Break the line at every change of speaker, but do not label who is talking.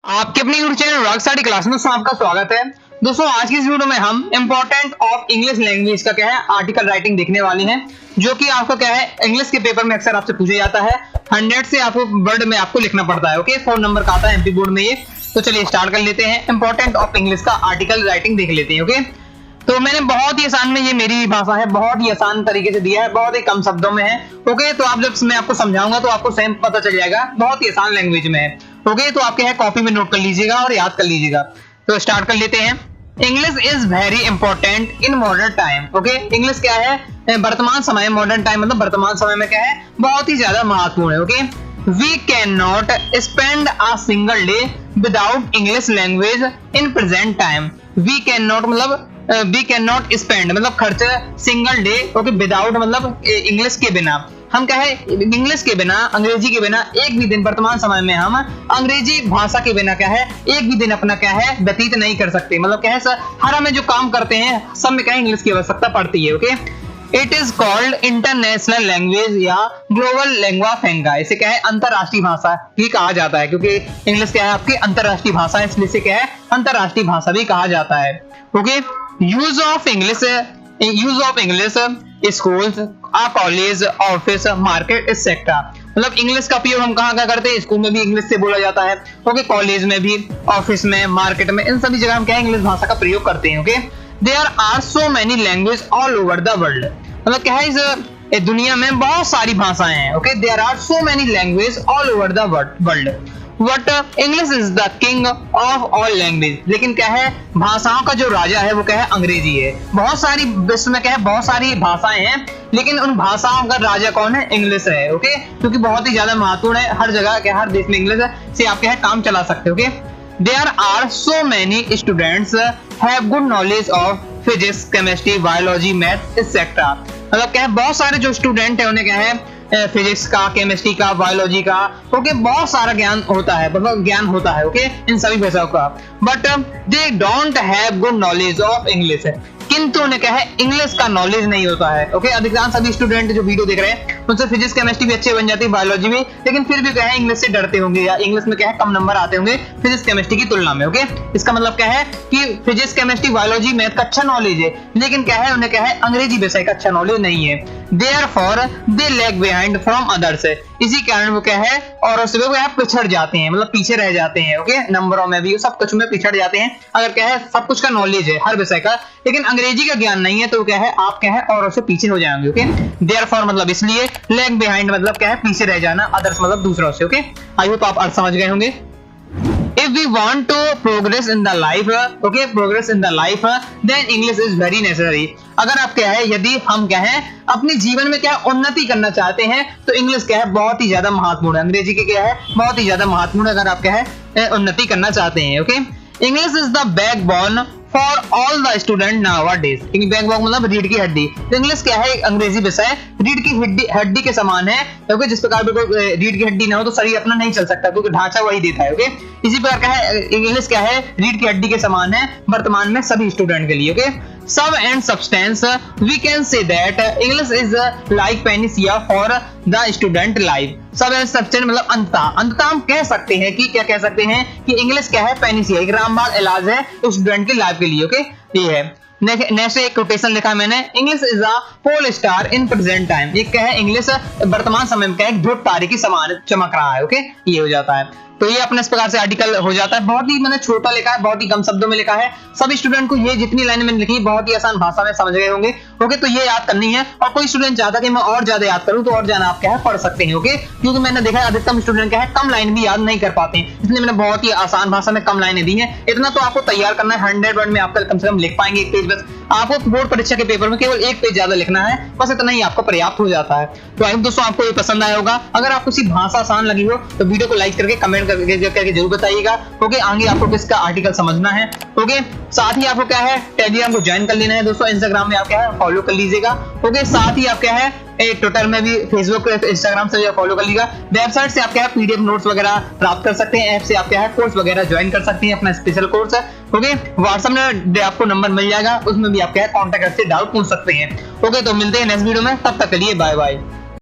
आपके अपने YouTube channel rock study class में आपका स्वागत है। दोस्तों आज की इस वीडियो में हम इंपॉर्टेंट ऑफ इंग्लिश लैंग्वेज का क्या है आर्टिकल राइटिंग देखने वाले हैं, जो कि आपको क्या है इंग्लिश के पेपर में अक्सर आपसे पूछा जाता है। 100 से आपको वर्ड में आपको लिखना पड़ता है। ओके, 4 नंबर का आता है एमपी बोर्ड में ये। तो चलिए स्टार्ट कर लेते हैं। इंपॉर्टेंट ऑफ इंग्लिश का आर्टिकल राइटिंग देख लेते हैं। ओके, तो मैंने बहुत ही आसान में, ये मेरी भाषा है, बहुत ही आसान तरीके से दिया है, बहुत ही कम शब्दों में है। ओके, तो आप जब मैं आपको समझाऊंगा तो आपको सेम पता चल जाएगा, बहुत ही आसान लैंग्वेज में है। ओके, तो आपके है कॉपी में नोट कर लीजिएगा और याद कर लीजिएगा। तो स्टार्ट कर लेते हैं। English is very important in modern time. Okay, English क्या है वर्तमान समय, मॉडर्न टाइम मतलब वर्तमान समय में क्या है बहुत ही ज्यादा महत्वपूर्ण है। Okay, we can not spend a single day without English language in present time. We can not मतलब वी कैन नॉट स्पेंड मतलब खर्च सिंगल डे। ओके, विदाउट मतलब इंग्लिश के बिना। हम क्या है इंग्लिश के बिना, अंग्रेजी के बिना एक भी दिन वर्तमान समय में हम अंग्रेजी भाषा के बिना क्या है एक भी दिन अपना क्या है व्यतीत नहीं कर सकते। मतलब क्या है सर, हर हमें जो काम करते हैं सब में क्या है इंग्लिश की आवश्यकता पड़ती है। Okay, it is called international language या ग्लोबल लैंग्वा फ्रैंका। इसे क्या है अंतरराष्ट्रीय भाषा भी कहा जाता है, क्योंकि इंग्लिश क्या है आपकी अंतरराष्ट्रीय भाषा है, इसलिए इसे क्या है अंतरराष्ट्रीय भाषा भी कहा जाता है। Okay, use of English schools, college, office, market etcetera. मतलब इंग्लिश का उपयोग हम कहाँ करते हैं, स्कूल में भी इंग्लिश से बोला जाता है। ओके, कॉलेज में भी, ऑफिस में, मार्केट में, इन सभी जगह हम क्या है इंग्लिश भाषा का प्रयोग करते हैं। Okay, there are so many language all over the world. मतलब क्या है इस दुनिया में बहुत सारी भाषाएं हैं। Okay, there are so many language all over the world. What English is the king of all language. लेकिन क्या है भाषाओं का जो राजा है वो क्या है अंग्रेजी है। बहुत सारी विश्व में क्या है बहुत सारी भाषाएं हैं, लेकिन उन भाषाओं का राजा कौन है, इंग्लिश है। ओके, क्योंकि बहुत ही ज्यादा महत्वपूर्ण है, हर जगह क्या हर देश में इंग्लिश से आप क्या है काम चला सकते हो। Okay, there are so many students have good knowledge of physics, chemistry, biology, math etcetera. मतलब क्या है बहुत सारे जो स्टूडेंट है उन्हें क्या है फिजिक्स का, केमिस्ट्री का, बायोलॉजी का, ओके बहुत सारा ज्ञान होता है, मतलब ज्ञान होता है। ओके, इन सभी विषयों का। But they don't have good knowledge of English, किंतु उन्हें क्या है इंग्लिश का नॉलेज नहीं होता है। ओके, अधिकांश सभी स्टूडेंट जो वीडियो देख रहे हैं उनसे फिजिक्स केमिस्ट्री भी अच्छे बन जाती है, बायोलॉजी भी, लेकिन फिर भी क्या है इंग्लिश से डरते होंगे या इंग्लिश में क्या है कम नंबर आते होंगे फिजिक्स केमिस्ट्री की तुलना में। ओके, इसका मतलब क्या है कि फिजिक्स केमिस्ट्री बायोलॉजी मैथ का अच्छा नॉलेज है, लेकिन क्या है उन्हें क्या है अंग्रेजी विषय का अच्छा नॉलेज नहीं है। Therefore they lag behind from others. इसी कारण वो क्या है और उससे वो पिछड़ जाते हैं, मतलब पीछे रह जाते हैं। ओके, नंबरों में भी सब कुछ में पिछड़ जाते हैं। अगर क्या है सब कुछ का नॉलेज है हर विषय का, लेकिन अंग्रेजी का ज्ञान नहीं है, तो क्या है आप क्या है और उससे पीछे हो जाएंगे। ओके, देयरफॉर मतलब इसलिए, लैग बिहाइंड मतलब क्या है पीछे रह जाना, अदर्स मतलब दूसरों से। ओके, आई होप आप अर्थ समझ गए होंगे। If we want to progress in the life, okay, progress in the life, then English is very necessary. अगर आप क्या है यदि हम क्या है अपने जीवन में क्या उन्नति करना चाहते हैं तो इंग्लिश क्या है बहुत ही ज्यादा महत्वपूर्ण है। अंग्रेजी के क्या है बहुत ही ज्यादा महत्वपूर्ण है अगर आप क्या है उन्नति करना चाहते हैं। Okay, English is the backbone for all the student nowadays. Backbone मतलब रीढ़ की हड्डी। तो इंग्लिश क्या है अंग्रेजी विषय रीढ़ की हड्डी के समान है, क्योंकि जिस प्रकार रीढ़ की हड्डी ना हो तो शरीर अपना नहीं चल सकता, क्योंकि ढांचा वही देता है। ओके, इसी प्रकार क्या है इंग्लिश क्या है रीढ़ की हड्डी के समान है वर्तमान में सभी स्टूडेंट के लिए। Okay, sum and substance we can say that English is like panacea for the student life. Sum and substance मतलब अंततः हम कह सकते हैं कि क्या कह सकते हैं कि इंग्लिश क्या है पैनिसिया एक रामबाण इलाज है स्टूडेंट की लाइफ के लिए। ओके, ये है। नेक्स्ट एक कोटेशन लिखा मैंने, English is a pole star in present time. ये क्या है इंग्लिश वर्तमान समय में क्या है ध्रुव तारे की समान चमक रहा है। ओके, ये हो जाता है। तो ये अपने इस प्रकार से आर्टिकल हो जाता है। बहुत ही मैंने छोटा लिखा है, बहुत ही कम शब्दों में लिखा है। सभी स्टूडेंट को ये जितनी लाइनें मैंने लिखी बहुत ही आसान भाषा में समझ गए होंगे। ओके, तो ये याद करनी है, और कोई स्टूडेंट चाहता कि मैं और ज्यादा याद करूं तो और ज्यादा आप क्या है पढ़ सकते हैं। ओके, क्योंकि मैंने देखा अधिकतम स्टूडेंट क्या है कम लाइन भी याद नहीं कर पाते हैं, इसलिए मैंने बहुत ही आसान भाषा में कम लाइनें दी हैं। इतना तो आपको तैयार करना है, 100 वर्ड में आपका कम से कम लिख पाएंगे एक पेज। बस आपको बोर्ड परीक्षा के पेपर में केवल एक पेज ज्यादा लिखना है, बस इतना ही आपको पर्याप्त हो जाता है। तो आई होप दोस्तों आपको ये पसंद आया होगा। अगर आपको किसी भाषा आसान लगी हो तो वीडियो को लाइक करके कमेंट करके जरूर बताइएगा। ओके, आगे आपको किसका आर्टिकल समझना है। ओके, साथ ही आपको क्या है टेलीग्राम को ज्वाइन कर लेना है दोस्तों। इंस्टाग्राम में आप क्या है फॉलो कर लीजिएगा। ओके, साथ ही आप क्या है ट्विटर में भी, फेसबुक, इंस्टाग्राम से फॉलो कर लीजिएगा। वेबसाइट से आप क्या है पीडीएफ नोट्स वगैरह प्राप्त कर सकते हैं। ऐप से आप क्या है कोर्स वगैरह ज्वाइन कर सकते हैं, अपना स्पेशल कोर्स है। ओके, व्हाट्सएप में आपको नंबर मिल जाएगा, उसमें भी आप क्या है कॉन्टैक्ट से डाउट पूछ सकते हैं। ओके, तो मिलते हैं नेक्स्ट वीडियो में, तब तक के लिए बाय बाय।